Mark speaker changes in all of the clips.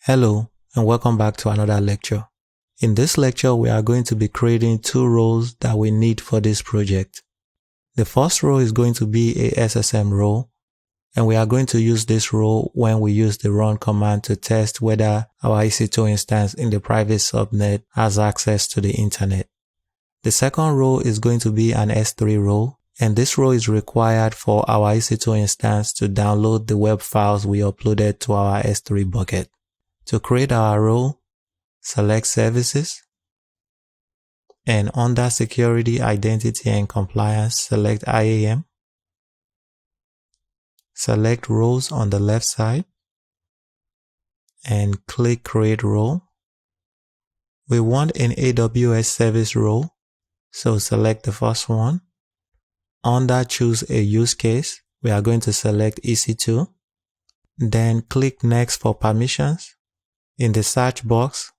Speaker 1: Hello, and welcome back to another lecture. In this lecture, we are going to be creating two roles that we need for this project. The first role is going to be a SSM role, and we are going to use this role when we use the run command to test whether our EC2 instance in the private subnet has access to the internet. The second role is going to be an S3 role, and this role is required for our EC2 instance to download the web files we uploaded to our S3 bucket. To create our role, select Services, and under Security, Identity and Compliance, select IAM. Select Roles on the left side and click Create Role. We want an AWS Service role, so select the first one. Under Choose a Use Case, we are going to select EC2. Then click Next for permissions. In the search box,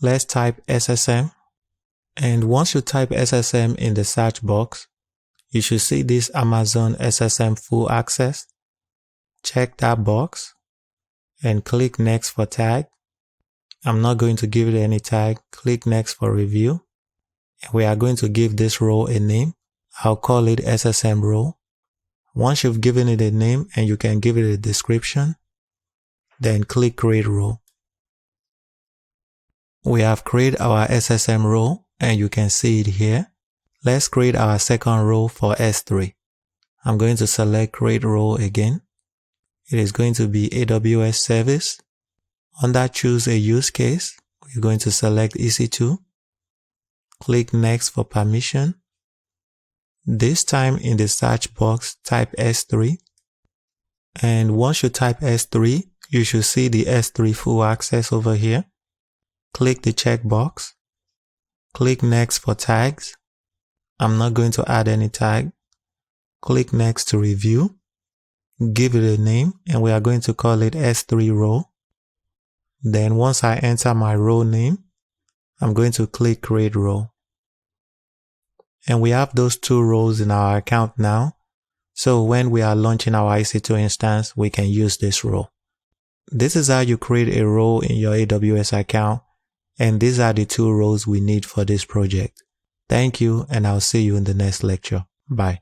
Speaker 1: let's type SSM. And once you type SSM in the search box, you should see this Amazon SSM Full Access. Check that box and click Next for tag. I'm not going to give it any tag. Click Next for review. And we are going to give this role a name. I'll call it SSM role. Once you've given it a name and you can give it a description, then click Create Role. We have created our SSM role and you can see it here. Let's create our second role for S3. I'm going to select Create Role again. It is going to be AWS Service. Under Choose a Use Case, we're going to select EC2. Click Next for permission. This time in the search box, type S3. And once you type S3, you should see the S3 Full Access over here. Click the checkbox. Click Next for tags. I'm not going to add any tag. Click Next to review. Give it a name and we are going to call it S3 role. Then once I enter my role name, I'm going to click Create Role. And we have those two roles in our account now. So when we are launching our EC2 instance, we can use this role. This is how you create a role in your AWS account. And these are the two roles we need for this project. Thank you, and I'll see you in the next lecture. Bye.